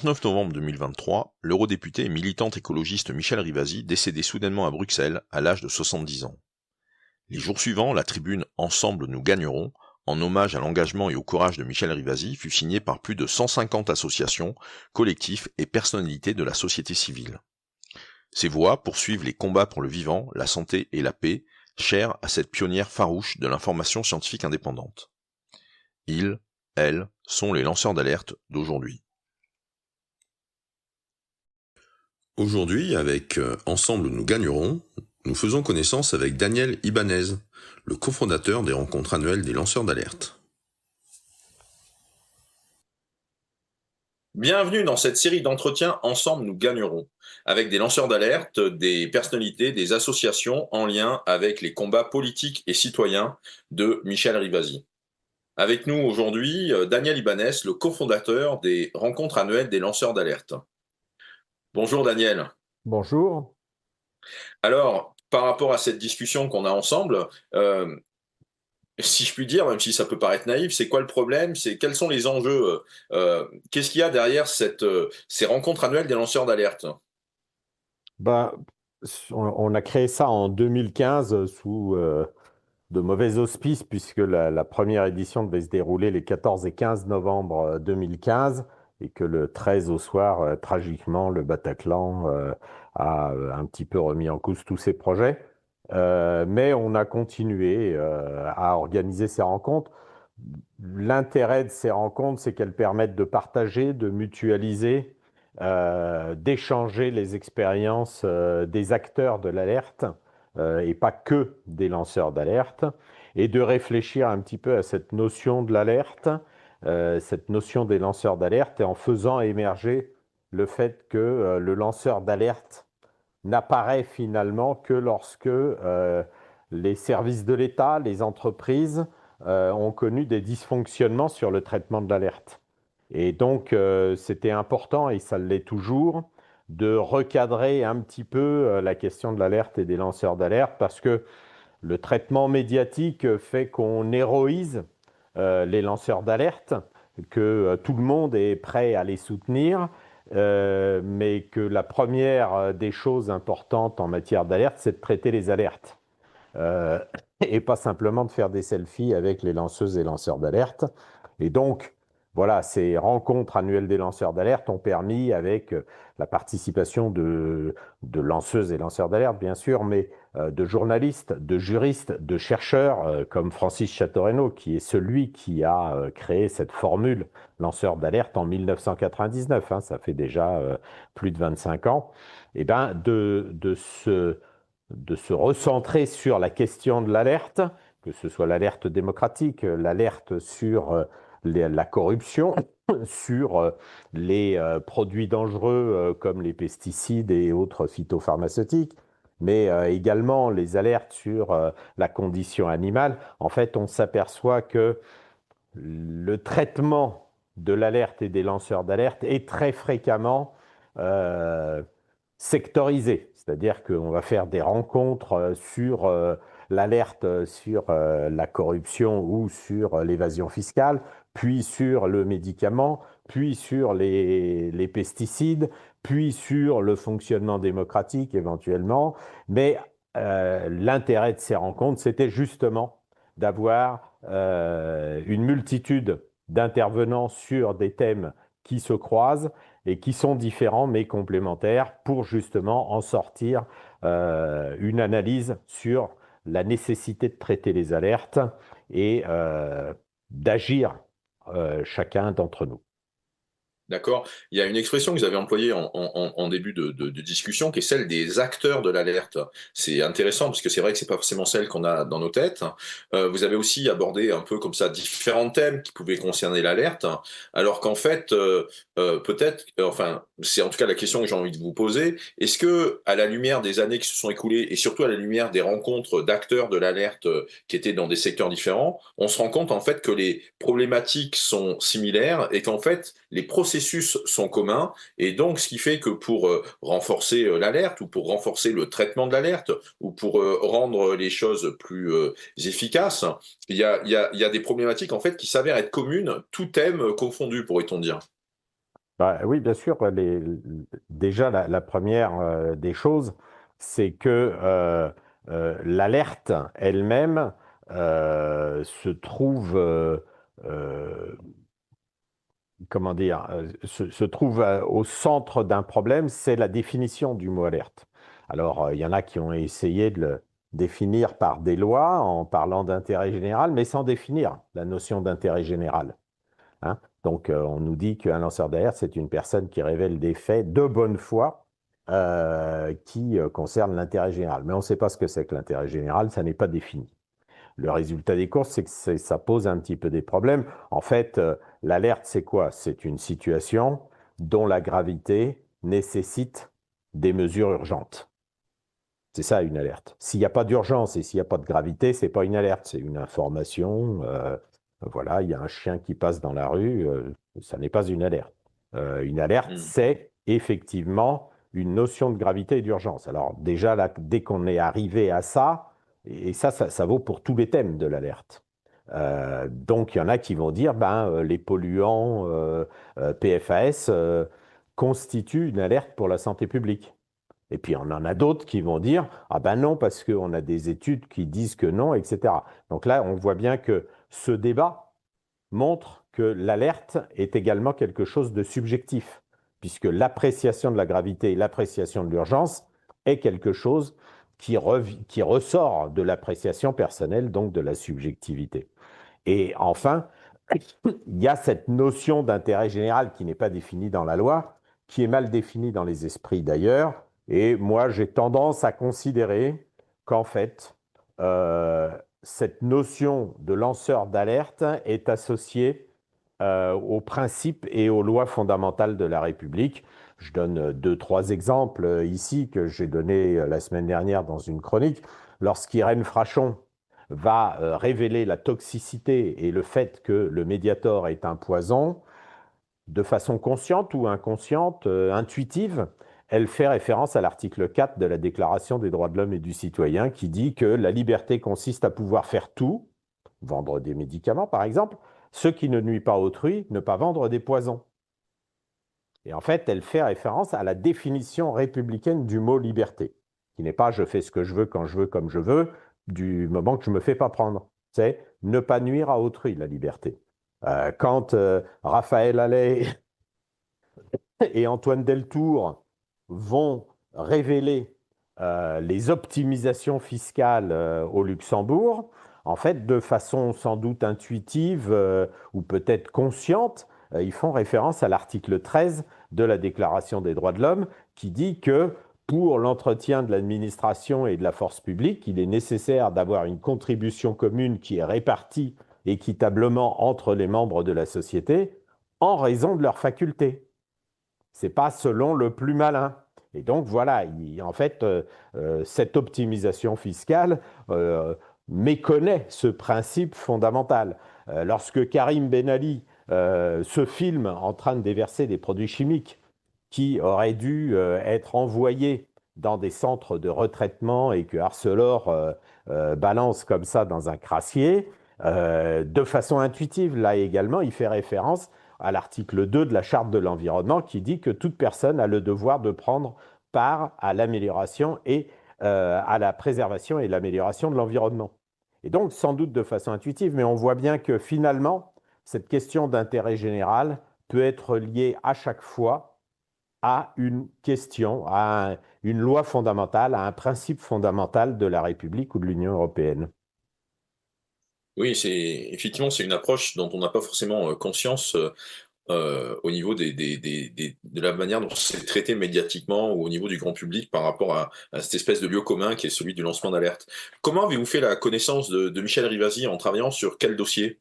29 novembre 2023, l'eurodéputé et militante écologiste Michèle Rivasi décédait soudainement à Bruxelles à l'âge de 70 ans. Les jours suivants, la tribune Ensemble nous gagnerons, en hommage à l'engagement et au courage de Michèle Rivasi, fut signée par plus de 150 associations, collectifs et personnalités de la société civile. Ces voix poursuivent les combats pour le vivant, la santé et la paix, chers à cette pionnière farouche de l'information scientifique indépendante. Ils, elles, sont les lanceurs d'alerte d'aujourd'hui. Aujourd'hui, avec Ensemble nous gagnerons, nous faisons connaissance avec Daniel Ibanez, le cofondateur des rencontres annuelles des lanceurs d'alerte. Bienvenue dans cette série d'entretiens Ensemble nous gagnerons, avec des lanceurs d'alerte, des personnalités, des associations en lien avec les combats politiques et citoyens de Michèle Rivasi. Avec nous aujourd'hui, Daniel Ibanez, le cofondateur des rencontres annuelles des lanceurs d'alerte. Bonjour Daniel. Bonjour. Alors, par rapport à cette discussion qu'on a ensemble, si je puis dire, même si ça peut paraître naïf, c'est quoi le problème? Quels sont les enjeux? Qu'est-ce qu'il y a derrière ces rencontres annuelles des lanceurs d'alerte? Ben, on a créé ça en 2015 sous de mauvais auspices, puisque la première édition devait se dérouler les 14 et 15 novembre 2015, et que le 13 au soir, tragiquement, le Bataclan a un petit peu remis en cause tous ces projets. Mais on a continué à organiser ces rencontres. L'intérêt de ces rencontres, c'est qu'elles permettent de partager, de mutualiser, d'échanger les expériences des acteurs de l'alerte, et pas que des lanceurs d'alerte, et de réfléchir un petit peu à cette notion de l'alerte, cette notion des lanceurs d'alerte, et en faisant émerger le fait que le lanceur d'alerte n'apparaît finalement que lorsque les services de l'État, les entreprises ont connu des dysfonctionnements sur le traitement de l'alerte. Et donc, c'était important, et ça l'est toujours, de recadrer un petit peu la question de l'alerte et des lanceurs d'alerte, parce que le traitement médiatique fait qu'on héroïse les lanceurs d'alerte, que tout le monde est prêt à les soutenir, mais que la première des choses importantes en matière d'alerte, c'est de traiter les alertes. Euh, et pas simplement de faire des selfies avec les lanceuses et lanceurs d'alerte. Et donc, voilà, ces rencontres annuelles des lanceurs d'alerte ont permis, avec la participation de lanceuses et lanceurs d'alerte, bien sûr, mais de journalistes, de juristes, de chercheurs, comme Francis Chateaurenaud, qui est celui qui a créé cette formule lanceur d'alerte en 1999, hein, ça fait déjà plus de 25 ans, et ben de se recentrer sur la question de l'alerte, que ce soit l'alerte démocratique, l'alerte sur la corruption, sur les produits dangereux comme les pesticides et autres phytopharmaceutiques, mais également les alertes sur la condition animale. En fait, on s'aperçoit que le traitement de l'alerte et des lanceurs d'alerte est très fréquemment euh, sectorisé. C'est-à-dire qu'on va faire des rencontres sur l'alerte sur la corruption ou sur l'évasion fiscale, puis sur le médicament, puis sur les pesticides, puis sur le fonctionnement démocratique éventuellement. Mais l'intérêt de ces rencontres, c'était justement d'avoir une multitude d'intervenants sur des thèmes qui se croisent et qui sont différents mais complémentaires pour justement en sortir une analyse sur la nécessité de traiter les alertes et d'agir chacun d'entre nous. D'accord. Il y a une expression que vous avez employée en début de discussion, qui est celle des acteurs de l'alerte. C'est intéressant parce que c'est vrai que c'est pas forcément celle qu'on a dans nos têtes. Vous avez aussi abordé un peu comme ça différents thèmes qui pouvaient concerner l'alerte, alors qu'en fait, peut-être, enfin, c'est en tout cas la question que j'ai envie de vous poser. Est-ce que, à la lumière des années qui se sont écoulées et surtout à la lumière des rencontres d'acteurs de l'alerte qui étaient dans des secteurs différents, on se rend compte en fait que les problématiques sont similaires et qu'en fait les processus sont communs, et donc ce qui fait que pour renforcer l'alerte ou pour renforcer le traitement de l'alerte ou pour rendre les choses plus efficaces, il y a des problématiques en fait qui s'avèrent être communes, tout thème confondu, pourrait-on dire. Bah, oui, bien sûr. Déjà, la première des choses, c'est que l'alerte elle-même se trouve, euh, comment dire, se trouve au centre d'un problème, c'est la définition du mot alerte. Alors, il y en a qui ont essayé de le définir par des lois en parlant d'intérêt général, mais sans définir la notion d'intérêt général. Hein. Donc, on nous dit qu'un lanceur d'alerte, c'est une personne qui révèle des faits de bonne foi qui concernent l'intérêt général. Mais on ne sait pas ce que c'est que l'intérêt général, ça n'est pas défini. Le résultat des courses, c'est que ça pose un petit peu des problèmes. En fait, l'alerte, c'est quoi? C'est une situation dont la gravité nécessite des mesures urgentes. C'est ça une alerte. S'il n'y a pas d'urgence et s'il n'y a pas de gravité, c'est pas une alerte, c'est une information. Voilà, il y a un chien qui passe dans la rue, ça n'est pas une alerte. Une alerte, Hmm. c'est effectivement une notion de gravité et d'urgence. Alors déjà, là, dès qu'on est arrivé à ça, et ça vaut pour tous les thèmes de l'alerte. Donc il y en a qui vont dire, ben, les polluants PFAS constituent une alerte pour la santé publique. Et puis, on en a d'autres qui vont dire, ah ben non, parce qu'on a des études qui disent que non, etc. Donc là, on voit bien que ce débat montre que l'alerte est également quelque chose de subjectif, puisque l'appréciation de la gravité et l'appréciation de l'urgence est quelque chose qui ressort de l'appréciation personnelle, donc de la subjectivité. Et enfin, il y a cette notion d'intérêt général qui n'est pas définie dans la loi, qui est mal définie dans les esprits d'ailleurs. Et moi, j'ai tendance à considérer qu'en fait, euh, cette notion de lanceur d'alerte est associée aux principes et aux lois fondamentales de la République. Je donne deux, trois exemples ici que j'ai donnés la semaine dernière dans une chronique. Lorsqu'Irène Frachon va révéler la toxicité et le fait que le Mediator est un poison, de façon consciente ou inconsciente, intuitive, elle fait référence à l'article 4 de la Déclaration des droits de l'homme et du citoyen qui dit que la liberté consiste à pouvoir faire tout, vendre des médicaments par exemple, ce qui ne nuit pas à autrui, ne pas vendre des poisons. Et en fait, elle fait référence à la définition républicaine du mot liberté, qui n'est pas je fais ce que je veux quand je veux comme je veux, du moment que je ne me fais pas prendre. C'est ne pas nuire à autrui, la liberté. Quand Raphaël Allais et Antoine Deltour vont révéler les optimisations fiscales au Luxembourg, en fait, de façon sans doute intuitive ou peut-être consciente, ils font référence à l'article 13 de la Déclaration des droits de l'homme qui dit que pour l'entretien de l'administration et de la force publique, il est nécessaire d'avoir une contribution commune qui est répartie équitablement entre les membres de la société en raison de leurs facultés. C'est pas selon le plus malin. Et donc voilà, en fait, cette optimisation fiscale méconnaît ce principe fondamental. Lorsque Karim Ben Ali se filme en train de déverser des produits chimiques qui auraient dû être envoyés dans des centres de retraitement et que Arcelor balance comme ça dans un crassier, de façon intuitive, là également, il fait référence à l'article 2 de la Charte de l'environnement qui dit que toute personne a le devoir de prendre part à l'amélioration et à la préservation et l'amélioration de l'environnement. Et donc, sans doute de façon intuitive, mais on voit bien que finalement, cette question d'intérêt général peut être liée à chaque fois à une question, une loi fondamentale, à un principe fondamental de la République ou de l'Union européenne. Oui, effectivement, c'est une approche dont on n'a pas forcément conscience au niveau de la manière dont c'est traité médiatiquement ou au niveau du grand public par rapport à cette espèce de lieu commun qui est celui du lancement d'alerte. Comment avez-vous fait la connaissance de Michel Rivasi en travaillant sur quel dossier?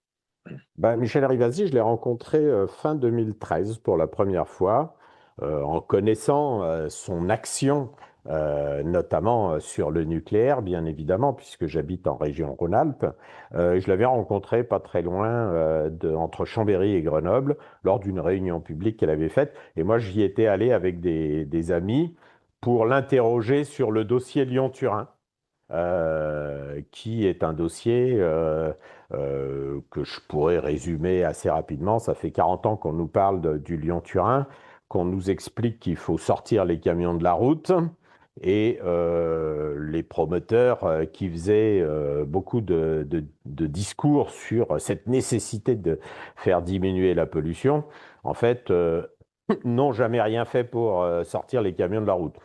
Ben, Michel Rivasi, je l'ai rencontré fin 2013 pour la première fois, en connaissant son action, notamment sur le nucléaire, bien évidemment, puisque j'habite en région Rhône-Alpes. Je l'avais rencontré pas très loin, entre Chambéry et Grenoble, lors d'une réunion publique qu'elle avait faite. Et moi, j'y étais allé avec des amis pour l'interroger sur le dossier Lyon-Turin qui est un dossier que je pourrais résumer assez rapidement. Ça fait 40 ans qu'on nous parle du Lyon-Turin. qu'on nous explique qu'il faut sortir les camions de la route et les promoteurs qui faisaient beaucoup de discours sur cette nécessité de faire diminuer la pollution, en fait, n'ont jamais rien fait pour sortir les camions de la route.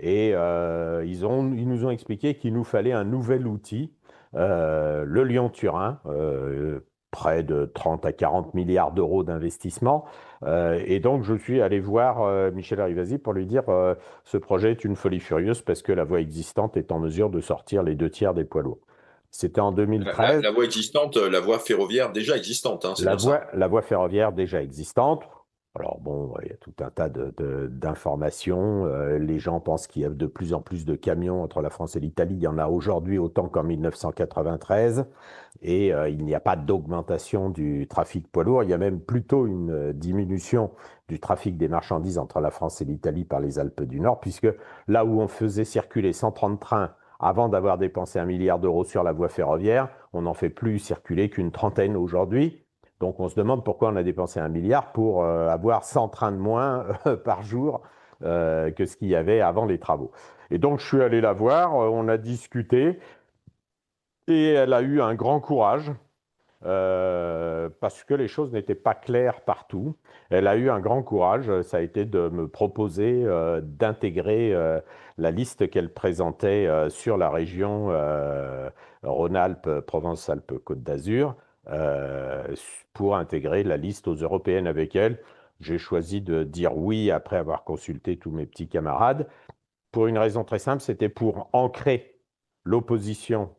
Et ils nous ont expliqué qu'il nous fallait un nouvel outil, le Lyon-Turin, près de 30 à 40 milliards d'euros d'investissement. Et donc, je suis allé voir Michel Rivasi pour lui dire ce projet est une folie furieuse parce que la voie existante est en mesure de sortir les 2 tiers des poids lourds. C'était en 2013. La voie existante, la voie ferroviaire déjà existante, hein, c'est bien ça. La voie ferroviaire déjà existante. Alors bon, il y a tout un tas d'informations. Les gens pensent qu'il y a de plus en plus de camions entre la France et l'Italie. Il y en a aujourd'hui autant qu'en 1993. Et il n'y a pas d'augmentation du trafic poids lourd. Il y a même plutôt une diminution du trafic des marchandises entre la France et l'Italie par les Alpes du Nord, puisque là où on faisait circuler 130 trains avant d'avoir dépensé 1 milliard d'euros sur la voie ferroviaire, on n'en fait plus circuler qu'une trentaine aujourd'hui. Donc on se demande pourquoi on a dépensé 1 milliard pour avoir 100 trains de moins par jour que ce qu'il y avait avant les travaux. Et donc je suis allé la voir, on a discuté et elle a eu un grand courage parce que les choses n'étaient pas claires partout. Elle a eu un grand courage, ça a été de me proposer d'intégrer la liste qu'elle présentait sur la région Rhône-Alpes, Provence-Alpes-Côte d'Azur, euh, pour intégrer la liste aux européennes avec elle. J'ai choisi de dire oui après avoir consulté tous mes petits camarades pour une raison très simple, c'était pour ancrer l'opposition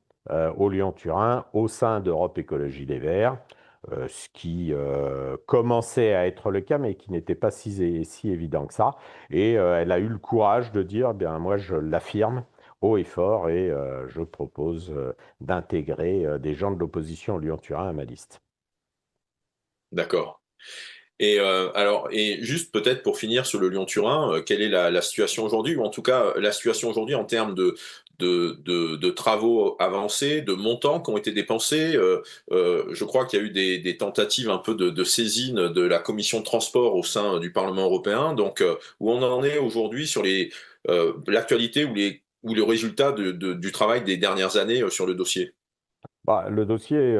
au Lyon-Turin au sein d'Europe Écologie Les Verts, ce qui commençait à être le cas, mais qui n'était pas si évident que ça. Et elle a eu le courage de dire, bien, moi, je l'affirme haut et fort, et je propose d'intégrer des gens de l'opposition au Lyon-Turin à ma liste. D'accord. Et juste peut-être pour finir sur le Lyon-Turin, quelle est la situation aujourd'hui, ou en tout cas la situation aujourd'hui en termes de travaux avancés, de montants qui ont été dépensés. Je crois qu'il y a eu des tentatives un peu de saisine de la commission de transport au sein du Parlement européen. Donc, où on en est aujourd'hui sur l'actualité ou le résultat du travail des dernières années sur le dossier? Bah, le dossier,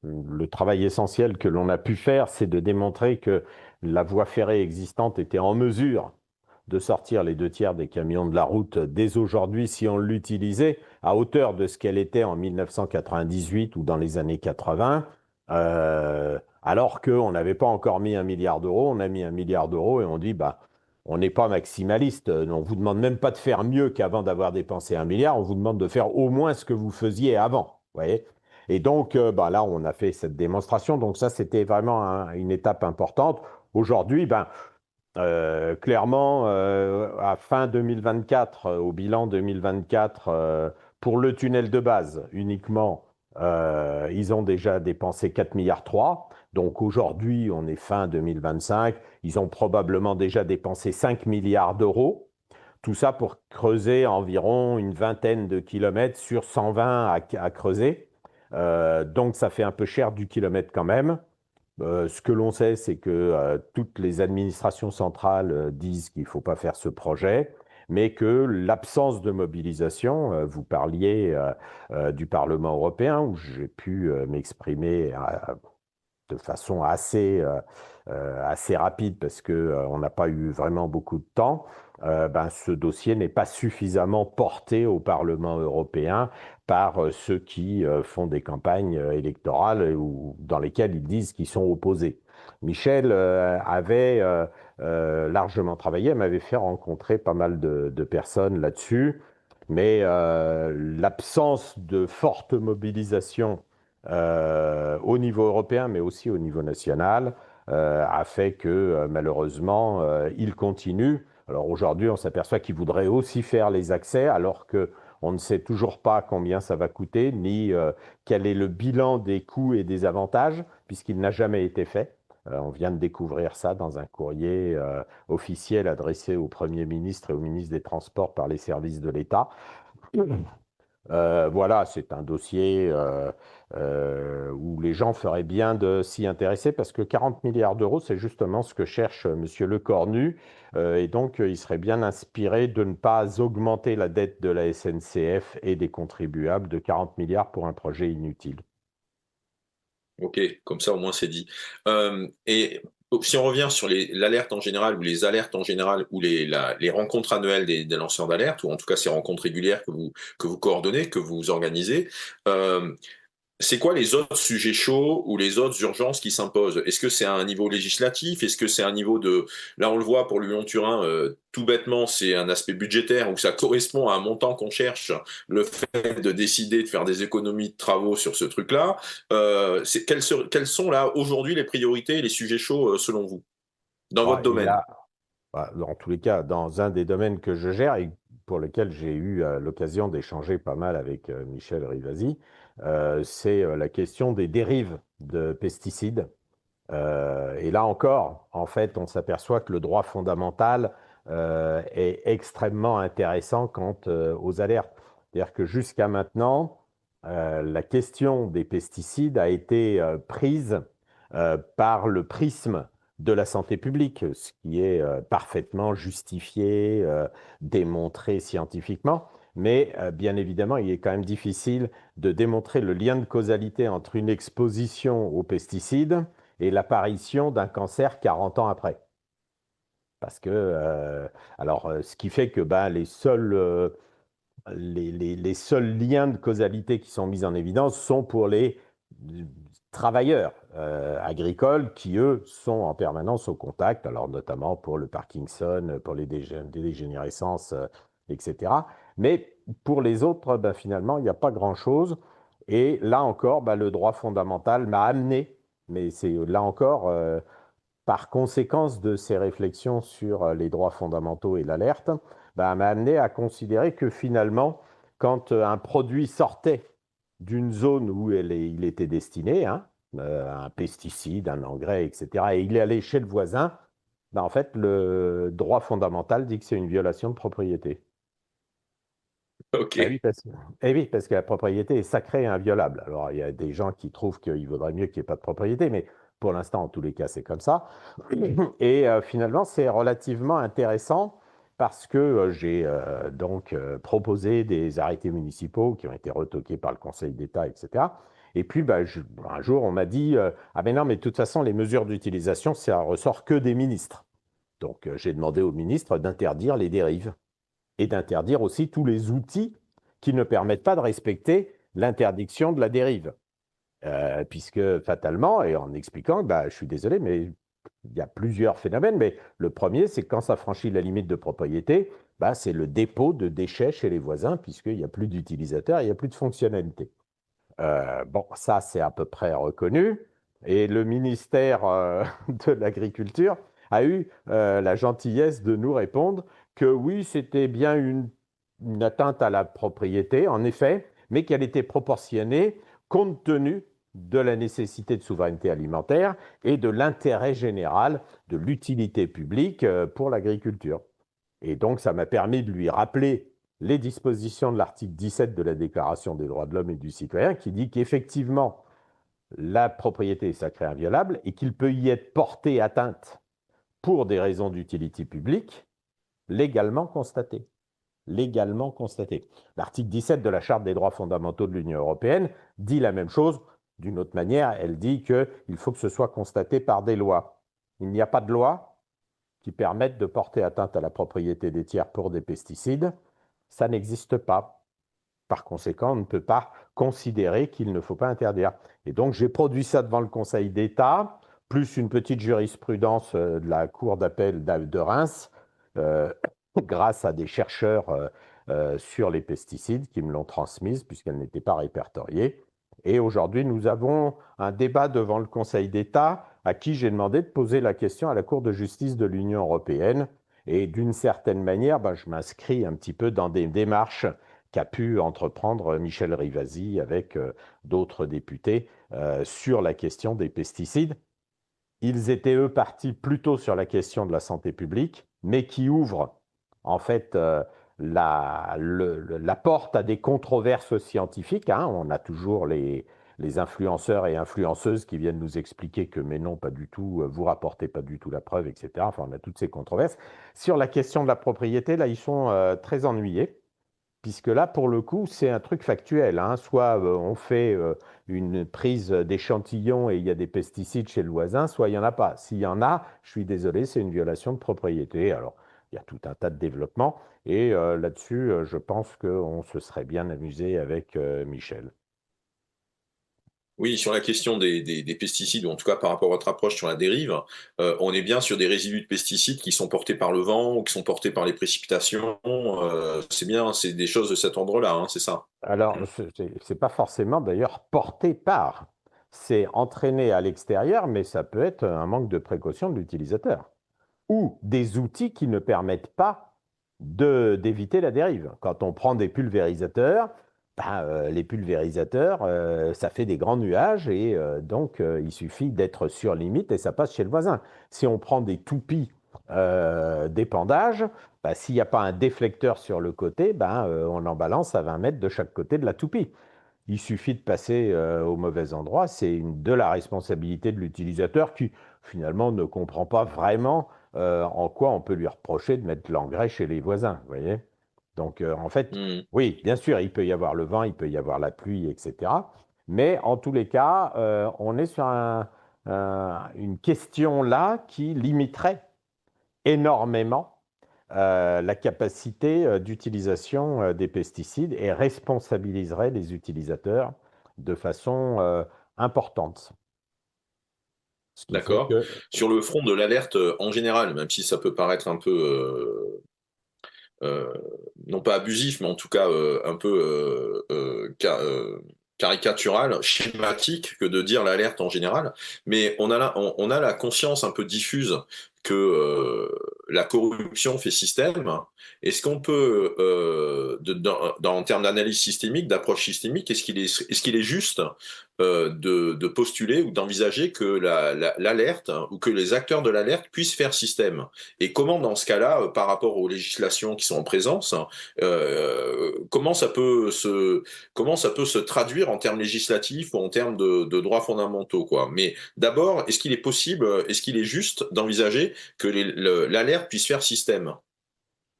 le travail essentiel que l'on a pu faire, c'est de démontrer que la voie ferrée existante était en mesure de sortir les 2 tiers des camions de la route dès aujourd'hui si on l'utilisait à hauteur de ce qu'elle était en 1998 ou dans les années 80, alors qu'on n'avait pas encore mis 1 milliard d'euros. On a mis 1 milliard d'euros et on dit, bah, on n'est pas maximaliste. On ne vous demande même pas de faire mieux qu'avant d'avoir dépensé 1 milliard. On vous demande de faire au moins ce que vous faisiez avant. Vous voyez? Et donc, bah, là, on a fait cette démonstration. Donc ça, c'était vraiment une étape importante. Aujourd'hui, ben, clairement, à fin 2024, au bilan 2024, pour le tunnel de base uniquement, ils ont déjà dépensé 4 milliards 3. Donc aujourd'hui, on est fin 2025. Ils ont probablement déjà dépensé 5 milliards d'euros. Tout ça pour creuser environ une vingtaine de kilomètres sur 120 à creuser. Donc ça fait un peu cher du kilomètre quand même. Ce que l'on sait, c'est que toutes les administrations centrales disent qu'il ne faut pas faire ce projet, mais que l'absence de mobilisation, vous parliez du Parlement européen, où j'ai pu m'exprimer de façon assez rapide parce que on n'a pas eu vraiment beaucoup de temps, ben, ce dossier n'est pas suffisamment porté au Parlement européen par ceux qui font des campagnes électorales ou dans lesquelles ils disent qu'ils sont opposés. Michel avait largement travaillé, elle m'avait fait rencontrer pas mal de personnes là-dessus, mais l'absence de forte mobilisation au niveau européen, mais aussi au niveau national, a fait que malheureusement, il continue. Alors aujourd'hui, on s'aperçoit qu'il voudrait aussi faire les accès, alors que on ne sait toujours pas combien ça va coûter, ni quel est le bilan des coûts et des avantages, puisqu'il n'a jamais été fait. On vient de découvrir ça dans un courrier officiel adressé au Premier ministre et au ministre des Transports par les services de l'État. Voilà, c'est un dossier où les gens feraient bien de s'y intéresser parce que 40 milliards d'euros, c'est justement ce que cherche Monsieur Lecornu. Et donc, il serait bien inspiré de ne pas augmenter la dette de la SNCF et des contribuables de 40 milliards pour un projet inutile. Ok, comme ça au moins c'est dit. Et si on revient sur l'alerte en général ou les alertes en général ou les rencontres annuelles des lanceurs d'alerte ou en tout cas ces rencontres régulières que vous coordonnez, que vous organisez, euh, c'est quoi les autres sujets chauds ou les autres urgences qui s'imposent? Est-ce que c'est à un niveau législatif? Est-ce que c'est un niveau de... Là, on le voit pour le Lyon-Turin, tout bêtement, c'est un aspect budgétaire où ça correspond à un montant qu'on cherche, le fait de décider de faire des économies de travaux sur ce truc-là. Quelles sont là aujourd'hui les priorités et les sujets chauds selon vous, dans Ah, votre et domaine? là, dans tous les cas, dans un des domaines que je gère et pour lequel j'ai eu l'occasion d'échanger pas mal avec Michel Rivasi, c'est la question des dérives de pesticides. Et là encore, en fait, on s'aperçoit que le droit fondamental est extrêmement intéressant quant aux alertes. C'est-à-dire que jusqu'à maintenant, la question des pesticides a été prise par le prisme de la santé publique, ce qui est parfaitement justifié, démontré scientifiquement. Mais bien évidemment, il est quand même difficile de démontrer le lien de causalité entre une exposition aux pesticides et l'apparition d'un cancer 40 ans après. Parce que, ce qui fait que ben, les seuls liens de causalité qui sont mis en évidence sont pour les travailleurs agricoles qui, eux, sont en permanence au contact, alors notamment pour le Parkinson, pour les dégénérescences, etc. Mais pour les autres, ben, finalement, il n'y a pas grand-chose. Et là encore, ben, le droit fondamental m'a amené, mais c'est là encore par conséquence de ces réflexions sur les droits fondamentaux et l'alerte, bah, m'a amené à considérer que finalement, quand un produit sortait d'une zone où il était destiné, hein, un pesticide, un engrais, etc., et il est allé chez le voisin, bah, en fait, le droit fondamental dit que c'est une violation de propriété. Ok. Eh oui, parce que la propriété est sacrée et inviolable. Alors, il y a des gens qui trouvent qu'il vaudrait mieux qu'il n'y ait pas de propriété, mais pour l'instant, en tous les cas, c'est comme ça. Et finalement, c'est relativement intéressant parce que j'ai donc proposé des arrêtés municipaux qui ont été retoqués par le Conseil d'État, etc. Et puis, bah, un jour, on m'a dit ah, mais non, mais de toute façon, les mesures d'utilisation, ça ressort que des ministres. Donc, j'ai demandé aux ministres d'interdire les dérives et d'interdire aussi tous les outils qui ne permettent pas de respecter l'interdiction de la dérive. Puisque fatalement, et en expliquant, bah, je suis désolé, mais il y a plusieurs phénomènes, mais le premier, c'est que quand ça franchit la limite de propriété, bah, c'est le dépôt de déchets chez les voisins, puisqu'il n'y a plus d'utilisateurs, il n'y a plus de fonctionnalité. Bon, ça, c'est à peu près reconnu. Et le ministère de l'Agriculture a eu la gentillesse de nous répondre que oui, c'était bien une atteinte à la propriété, en effet, mais qu'elle était proportionnée compte tenu de la nécessité de souveraineté alimentaire et de l'intérêt général de l'utilité publique pour l'agriculture. Et donc, ça m'a permis de lui rappeler les dispositions de l'article 17 de la Déclaration des droits de l'homme et du citoyen qui dit qu'effectivement, la propriété est sacrée et inviolable et qu'il peut y être porté atteinte pour des raisons d'utilité publique légalement constatées. Légalement constatées. L'article 17 de la Charte des droits fondamentaux de l'Union européenne dit la même chose. D'une autre manière, elle dit qu'il faut que ce soit constaté par des lois. Il n'y a pas de loi qui permettent de porter atteinte à la propriété des tiers pour des pesticides. Ça n'existe pas. Par conséquent, on ne peut pas considérer qu'il ne faut pas interdire. Et donc, j'ai produit ça devant le Conseil d'État, plus une petite jurisprudence de la Cour d'appel de Reims, euh, grâce à des chercheurs sur les pesticides qui me l'ont transmise, puisqu'elle n'était pas répertoriée. Et aujourd'hui, nous avons un débat devant le Conseil d'État à qui j'ai demandé de poser la question à la Cour de justice de l'Union européenne. Et d'une certaine manière, ben, je m'inscris un petit peu dans des démarches qu'a pu entreprendre Michel Rivasi avec d'autres députés sur la question des pesticides. Ils étaient, eux, partis plutôt sur la question de la santé publique, mais qui ouvrent en fait la porte à des controverses scientifiques, hein. On a toujours les influenceurs et influenceuses qui viennent nous expliquer que mais non, pas du tout, vous rapportez pas du tout la preuve, etc. Enfin, on a toutes ces controverses. Sur la question de la propriété, là, ils sont très ennuyés. Puisque là, pour le coup, c'est un truc factuel, hein. Soit on fait une prise d'échantillon et il y a des pesticides chez le voisin, soit il n'y en a pas. S'il y en a, je suis désolé, c'est une violation de propriété. Alors, il y a tout un tas de développements. Et là-dessus, je pense qu'on se serait bien amusé avec Michel. Oui, sur la question des pesticides, ou en tout cas par rapport à votre approche sur la dérive, on est bien sur des résidus de pesticides qui sont portés par le vent ou qui sont portés par les précipitations. C'est bien, c'est des choses de cet ordre-là, hein, c'est ça. Alors, c'est pas forcément d'ailleurs porté par. C'est entraîné à l'extérieur, mais ça peut être un manque de précaution de l'utilisateur, ou des outils qui ne permettent pas d'éviter la dérive. Quand on prend des pulvérisateurs, ben, les pulvérisateurs, ça fait des grands nuages et donc il suffit d'être sur limite et ça passe chez le voisin. Si on prend des toupies d'épandage, ben, s'il n'y a pas un déflecteur sur le côté, ben, on en balance à 20 mètres de chaque côté de la toupie. Il suffit de passer au mauvais endroit. C'est de la responsabilité de l'utilisateur qui, finalement, ne comprend pas vraiment en quoi on peut lui reprocher de mettre l'engrais chez les voisins. Vous voyez? Donc, en fait, Hmm. oui, bien sûr, il peut y avoir le vent, il peut y avoir la pluie, etc. Mais en tous les cas, on est sur une question là qui limiterait énormément la capacité d'utilisation des pesticides et responsabiliserait les utilisateurs de façon importante. Ce qui fait D'accord. que, Sur le front de l'alerte en général, même si ça peut paraître un peu euh, non pas abusif, mais en tout cas un peu caricatural, schématique que de dire l'alerte en général. Mais on a la conscience un peu diffuse que la corruption fait système. Est-ce qu'on peut, en termes d'analyse systémique, d'approche systémique, est-ce qu'il est juste de postuler ou d'envisager que l'alerte ou que les acteurs de l'alerte puissent faire système? Et comment, dans ce cas-là, par rapport aux législations qui sont en présence, comment ça peut se traduire en termes législatifs ou en termes de droits fondamentaux, quoi. Mais d'abord, est-ce qu'il est possible, est-ce qu'il est juste d'envisager que l'alerte puisse faire système?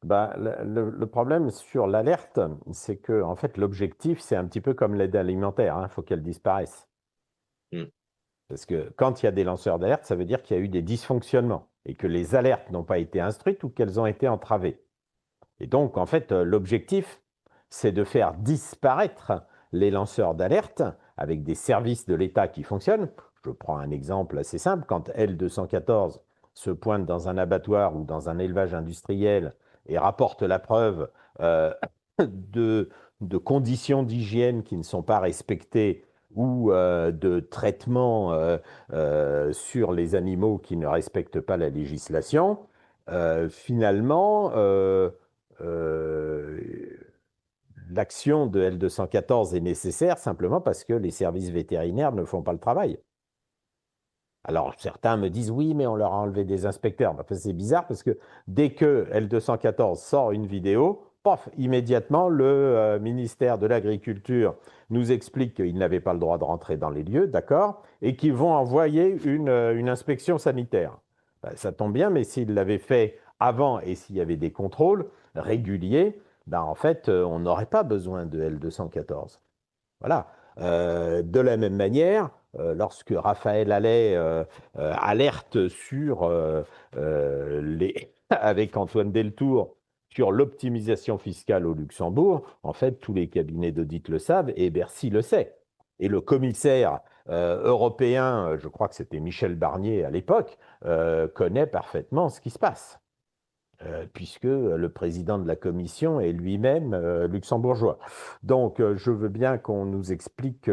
bah, le problème sur l'alerte, c'est que en fait, l'objectif, c'est un petit peu comme l'aide alimentaire, hein, il faut qu'elle disparaisse. Hmm. Parce que quand il y a des lanceurs d'alerte, ça veut dire qu'il y a eu des dysfonctionnements et que les alertes n'ont pas été instruites ou qu'elles ont été entravées. Et donc, en fait, l'objectif, c'est de faire disparaître les lanceurs d'alerte avec des services de l'État qui fonctionnent. Je prends un exemple assez simple. Quand L214 se pointe dans un abattoir ou dans un élevage industriel et rapporte la preuve de, de conditions d'hygiène qui ne sont pas respectées ou de traitements sur les animaux qui ne respectent pas la législation, finalement, euh, l'action de L214 est nécessaire simplement parce que les services vétérinaires ne font pas le travail. Alors certains me disent oui, mais on leur a enlevé des inspecteurs. Enfin, c'est bizarre parce que dès que L214 sort une vidéo, paf, immédiatement le ministère de l'Agriculture nous explique qu'ils n'avaient pas le droit de rentrer dans les lieux, d'accord, et qu'ils vont envoyer une inspection sanitaire. Ben, ça tombe bien, mais s'ils l'avaient fait avant et s'il y avait des contrôles réguliers, ben, en fait, on n'aurait pas besoin de L214. Voilà. De la même manière, lorsque Raphaël Allais alerte sur avec Antoine Deltour sur l'optimisation fiscale au Luxembourg, en fait, tous les cabinets d'audit le savent et Bercy le sait. Et le commissaire européen, je crois que c'était Michel Barnier à l'époque, connaît parfaitement ce qui se passe puisque le président de la commission est lui-même luxembourgeois. Donc, je veux bien qu'on nous explique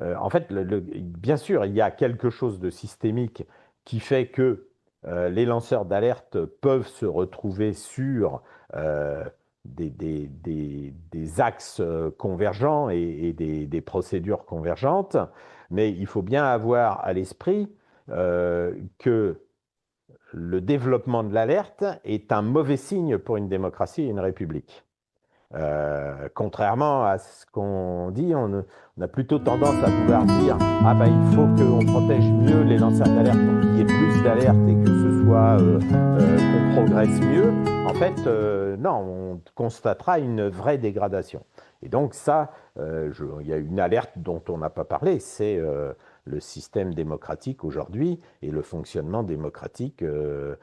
en fait, bien sûr, il y a quelque chose de systémique qui fait que les lanceurs d'alerte peuvent se retrouver sur des axes convergents et des procédures convergentes, mais il faut bien avoir à l'esprit que le développement de l'alerte est un mauvais signe pour une démocratie et une république. Contrairement à ce qu'on dit, on a plutôt tendance à vouloir dire ah ben il faut qu'on protège mieux les lanceurs d'alerte pour qu'il y ait plus d'alertes et que ce soit qu'on progresse mieux. En fait, non, on constatera une vraie dégradation. Et donc ça, il y a une alerte dont on n'a pas parlé, c'est le système démocratique aujourd'hui et le fonctionnement démocratique de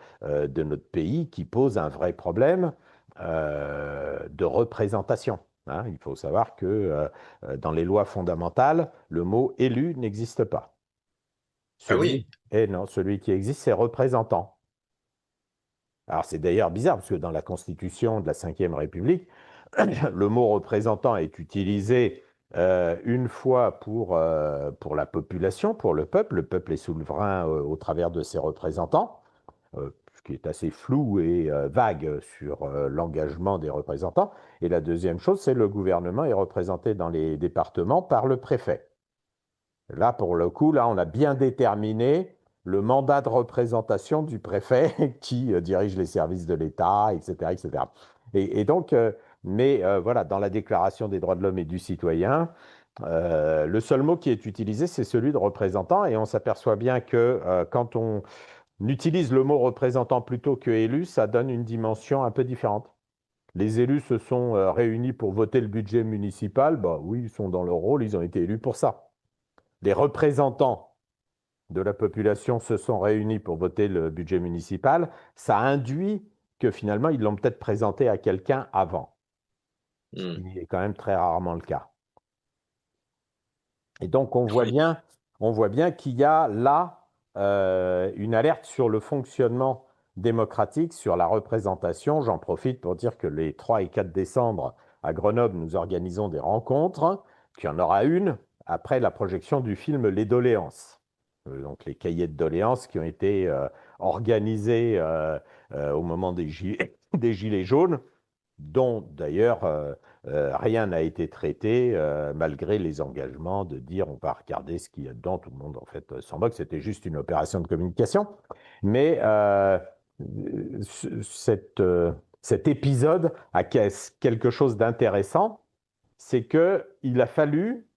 notre pays qui pose un vrai problème de représentation. Hein. Il faut savoir que dans les lois fondamentales, le mot élu n'existe pas. Ah oui. Non, celui qui existe, c'est représentant. Alors c'est d'ailleurs bizarre parce que dans la Constitution de la Ve République, le mot représentant est utilisé une fois pour la population, pour le peuple. Le peuple est souverain au travers de ses représentants, ce qui est assez flou et vague sur l'engagement des représentants. Et la deuxième chose, c'est le gouvernement est représenté dans les départements par le préfet. Là, pour le coup, là, on a bien déterminé le mandat de représentation du préfet qui dirige les services de l'État, etc., etc. Et donc, voilà, dans la Déclaration des droits de l'homme et du citoyen, le seul mot qui est utilisé, c'est celui de représentant, et on s'aperçoit bien que quand on utilise le mot représentant plutôt que élu, ça donne une dimension un peu différente. Les élus se sont réunis pour voter le budget municipal, bah oui, ils sont dans leur rôle, ils ont été élus pour ça. Les représentants de la population se sont réunis pour voter le budget municipal, ça induit que finalement, ils l'ont peut-être présenté à quelqu'un avant, ce qui est quand même très rarement le cas. Et donc, on voit bien qu'il y a là une alerte sur le fonctionnement démocratique, sur la représentation. J'en profite pour dire que les 3 et 4 décembre, à Grenoble, nous organisons des rencontres, qu'il y en aura une après la projection du film Les Doléances. Donc les cahiers de doléances qui ont été organisés au moment des Gilets jaunes, dont d'ailleurs rien n'a été traité malgré les engagements de dire on va regarder ce qu'il y a dedans. Tout le monde en fait s'en moque, c'était juste une opération de communication. Mais cet épisode a quelque chose d'intéressant, c'est qu'il a fallu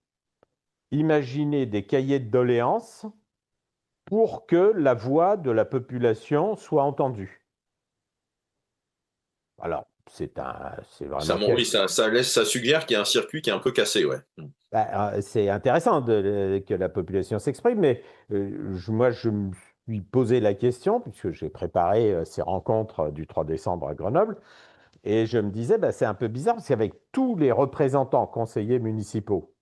imaginer des cahiers de doléances pour que la voix de la population soit entendue. Alors, c'est vraiment... Oui, ça suggère qu'il y a un circuit qui est un peu cassé, ouais. C'est intéressant que la population s'exprime, mais moi, je me suis posé la question, puisque j'ai préparé ces rencontres du 3 décembre à Grenoble, et je me disais, c'est un peu bizarre, parce qu'avec tous les représentants conseillers municipaux,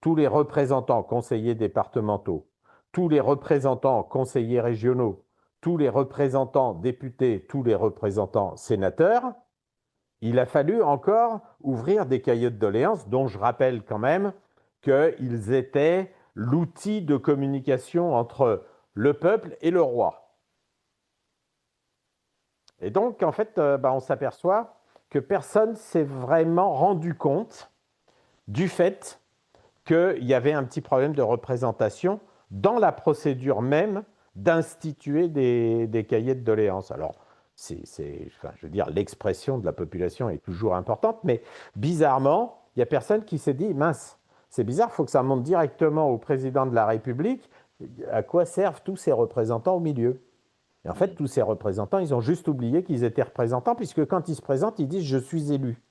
tous les représentants conseillers départementaux, tous les représentants conseillers régionaux, tous les représentants députés, tous les représentants sénateurs, il a fallu encore ouvrir des cahiers de doléances, dont je rappelle quand même qu'ils étaient l'outil de communication entre le peuple et le roi. Et donc, en fait, on s'aperçoit que personne s'est vraiment rendu compte du fait qu'il y avait un petit problème de représentation dans la procédure même d'instituer des cahiers de doléances. Alors, je veux dire, l'expression de la population est toujours importante, mais bizarrement, il n'y a personne qui s'est dit, mince, c'est bizarre, il faut que ça monte directement au président de la République. À quoi servent tous ces représentants au milieu? Et en fait, tous ces représentants, ils ont juste oublié qu'ils étaient représentants, puisque quand ils se présentent, ils disent « je suis élu ».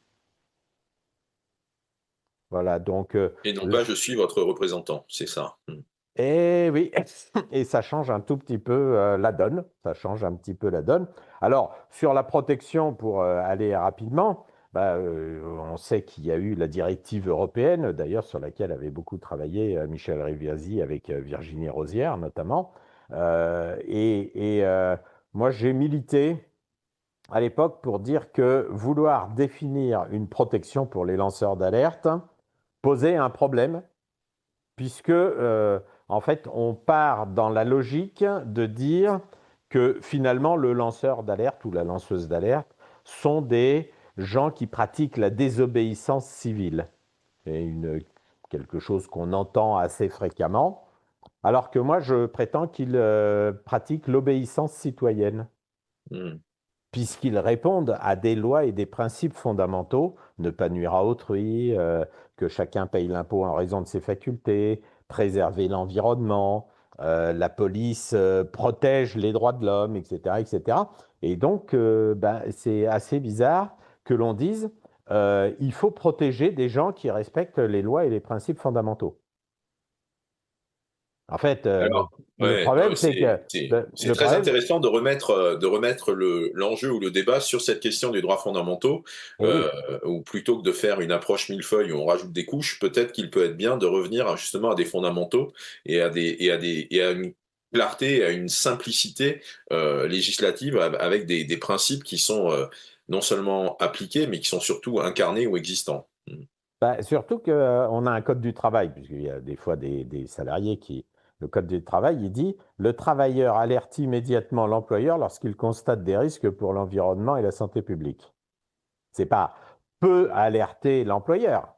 Voilà, donc... Et donc là, je suis votre représentant, c'est ça. Et oui, et ça change un tout petit peu la donne. Ça change un petit peu la donne. Alors, sur la protection, pour aller rapidement, on sait qu'il y a eu la directive européenne, d'ailleurs, sur laquelle avait beaucoup travaillé Michel Rivasi avec Virginie Rosière, notamment. Moi, j'ai milité à l'époque pour dire que vouloir définir une protection pour les lanceurs d'alerte posait un problème puisque, en fait, on part dans la logique de dire que finalement, le lanceur d'alerte ou la lanceuse d'alerte sont des gens qui pratiquent la désobéissance civile. C'est quelque chose qu'on entend assez fréquemment, alors que moi, je prétends qu'ils pratiquent l'obéissance citoyenne. puisqu'ils répondent à des lois et des principes fondamentaux, ne pas nuire à autrui, que chacun paye l'impôt en raison de ses facultés, préserver l'environnement, la police protège les droits de l'homme, etc., etc. Et donc, ben, c'est assez bizarre que l'on dise il faut protéger des gens qui respectent les lois et les principes fondamentaux. En fait, Alors, le ouais, non, problème, mais c'est que c'est le très problème, intéressant de remettre l'enjeu ou le débat sur cette question des droits fondamentaux, eh oui, ou plutôt que de faire une approche millefeuille où on rajoute des couches, peut-être qu'il peut être bien de revenir justement à des fondamentaux et à une clarté, à une simplicité législative avec des principes qui sont non seulement appliqués, mais qui sont surtout incarnés ou existants. Mm. bah, surtout qu'on a un code du travail, puisqu'il y a des fois des salariés qui... Le code du travail, il dit, le travailleur alerte immédiatement l'employeur lorsqu'il constate des risques pour l'environnement et la santé publique. C'est pas peut alerter l'employeur,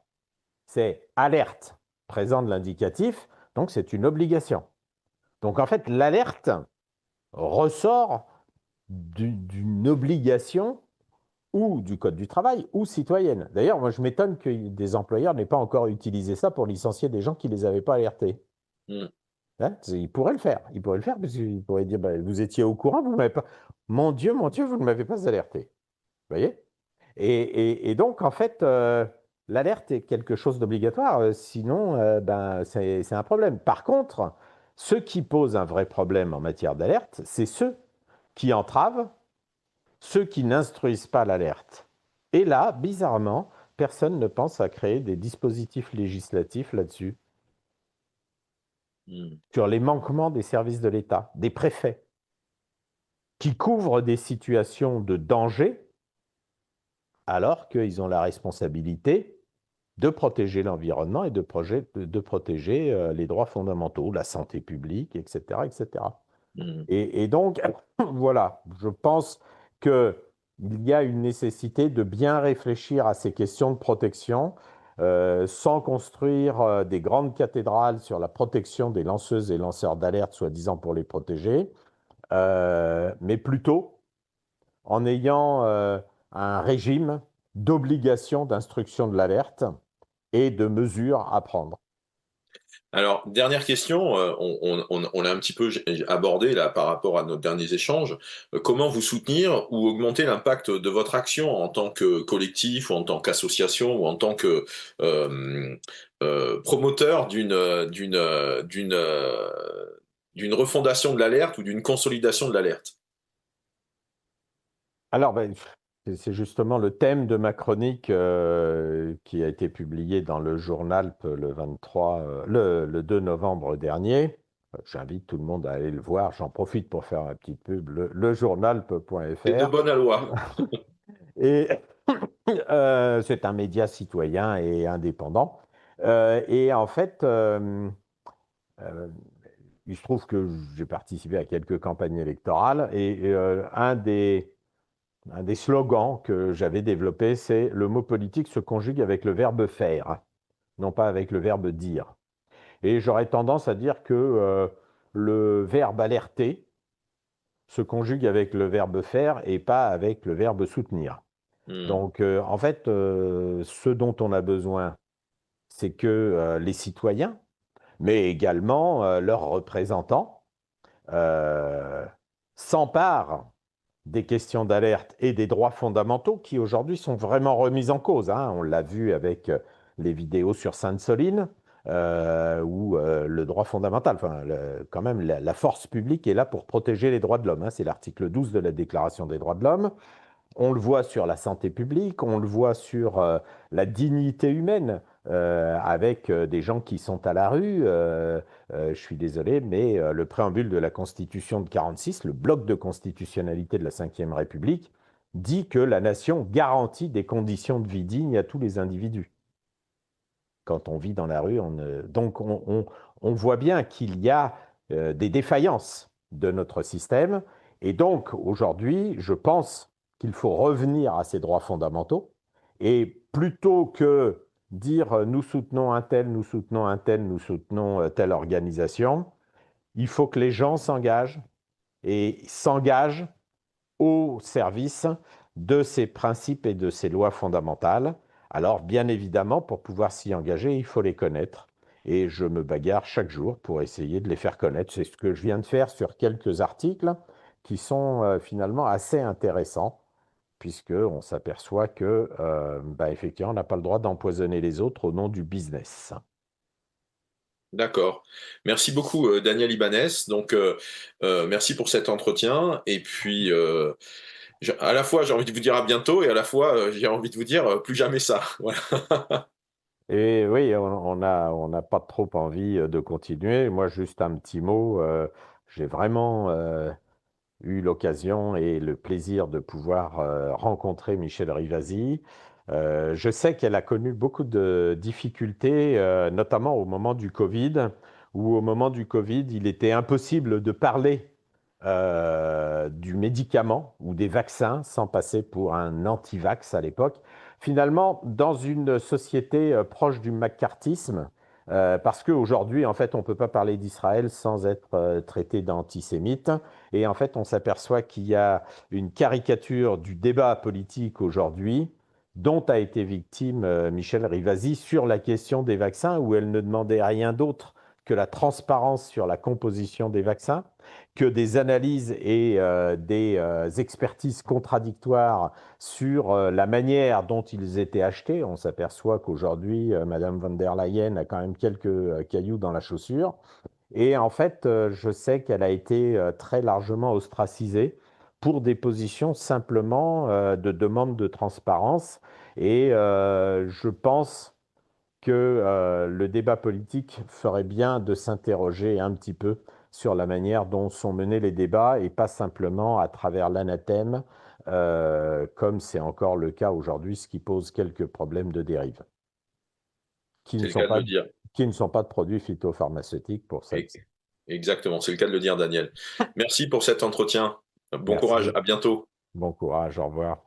c'est alerte, présente l'indicatif, donc c'est une obligation. Donc en fait, l'alerte ressort d'une obligation ou du Code du travail ou citoyenne. D'ailleurs, moi je m'étonne que des employeurs n'aient pas encore utilisé ça pour licencier des gens qui ne les avaient pas alertés. Mm. Hein, ils pourraient le faire. Ils pourraient le faire parce qu'ils pourraient dire bah, vous étiez au courant, vous m'avez pas. Mon Dieu, vous ne m'avez pas alerté. Vous voyez? Et donc, en fait, l'alerte est quelque chose d'obligatoire. Sinon, ben, c'est un problème. Par contre, ce qui pose un vrai problème en matière d'alerte, c'est ceux qui entravent, ceux qui n'instruisent pas l'alerte. Et là, bizarrement, personne ne pense à créer des dispositifs législatifs là-dessus, Mm. sur les manquements des services de l'État, des préfets, qui couvrent des situations de danger alors qu'ils ont la responsabilité de protéger l'environnement et de protéger les droits fondamentaux, la santé publique, etc., etc. Mm. Et donc, voilà, je pense qu'il y a une nécessité de bien réfléchir à ces questions de protection, sans construire des grandes cathédrales sur la protection des lanceuses et lanceurs d'alerte, soi-disant pour les protéger, mais plutôt en ayant un régime d'obligation d'instruction de l'alerte et de mesures à prendre. Alors, dernière question, on l'a un petit peu abordé là par rapport à nos derniers échanges. Comment vous soutenir ou augmenter l'impact de votre action en tant que collectif ou en tant qu'association ou en tant que euh, promoteur d'une refondation de l'alerte ou d'une consolidation de l'alerte? Alors, ben, c'est justement le thème de ma chronique qui a été publiée dans le journal le 23, le 2 novembre dernier. J'invite tout le monde à aller le voir. J'en profite pour faire un petit pub, C'est de lejournalpe.fr. bonne loi. Et c'est un média citoyen et indépendant. Et en fait, euh, il se trouve que j'ai participé à quelques campagnes électorales et un des slogans que j'avais développé, c'est le mot politique se conjugue avec le verbe faire, non pas avec le verbe dire. Et j'aurais tendance à dire que le verbe alerter se conjugue avec le verbe faire et pas avec le verbe soutenir. Hmm. Donc, en fait, ce dont on a besoin, c'est que les citoyens, mais également leurs représentants, euh, s'emparent des questions d'alerte et des droits fondamentaux qui aujourd'hui sont vraiment remis en cause, hein. On l'a vu avec les vidéos sur Sainte-Soline, où le droit fondamental, enfin, quand même, la force publique est là pour protéger les droits de l'homme, hein. C'est l'article 12 de la Déclaration des droits de l'homme. On le voit sur la santé publique, on le voit sur la dignité humaine, avec des gens qui sont à la rue. Je suis désolé, mais le préambule de la Constitution de 46, le bloc de constitutionnalité de la Ve République, dit que la nation garantit des conditions de vie dignes à tous les individus. Quand on vit dans la rue, donc on voit bien qu'il y a des défaillances de notre système. Et donc, aujourd'hui, je pense qu'il faut revenir à ces droits fondamentaux. Et plutôt que dire nous soutenons un tel, nous soutenons un tel, nous soutenons telle organisation, il faut que les gens s'engagent et s'engagent au service de ces principes et de ces lois fondamentales. Alors, bien évidemment, pour pouvoir s'y engager, il faut les connaître. Et je me bagarre chaque jour pour essayer de les faire connaître. C'est ce que je viens de faire sur quelques articles qui sont finalement assez intéressants, puisqu'on s'aperçoit que, effectivement, on n'a pas le droit d'empoisonner les autres au nom du business. D'accord. Merci beaucoup, Daniel Ibanez. Donc, merci pour cet entretien. Et puis, à la fois, j'ai envie de vous dire à bientôt et à la fois, j'ai envie de vous dire plus jamais ça. Voilà. Et oui, on n'a pas trop envie de continuer. Moi, juste un petit mot. J'ai vraiment eu l'occasion et le plaisir de pouvoir rencontrer Michel Rivasi. Je sais qu'elle a connu beaucoup de difficultés, notamment au moment du Covid, où au moment du Covid, il était impossible de parler du médicament ou des vaccins sans passer pour un anti-vax à l'époque. Finalement, dans une société proche du macartisme, parce qu'aujourd'hui, en fait, on ne peut pas parler d'Israël sans être traité d'antisémite. Et en fait, on s'aperçoit qu'il y a une caricature du débat politique aujourd'hui dont a été victime Michel Rivasi sur la question des vaccins, où elle ne demandait rien d'autre que la transparence sur la composition des vaccins, que des analyses et des expertises contradictoires sur la manière dont ils étaient achetés. On s'aperçoit qu'aujourd'hui, Madame von der Leyen a quand même quelques cailloux dans la chaussure. Et en fait, je sais qu'elle a été très largement ostracisée pour des positions simplement de demande de transparence. Et je pense que le débat politique ferait bien de s'interroger un petit peu sur la manière dont sont menés les débats et pas simplement à travers l'anathème, comme c'est encore le cas aujourd'hui, ce qui pose quelques problèmes de dérive, qui ne C'est le sont cas de pas, le dire. qui ne sont pas de produits phytopharmaceutiques pour Et- celles-ci. Exactement, c'est le cas de le dire, Daniel. Merci pour cet entretien. Bon courage, Merci, à bientôt. bon courage, au revoir.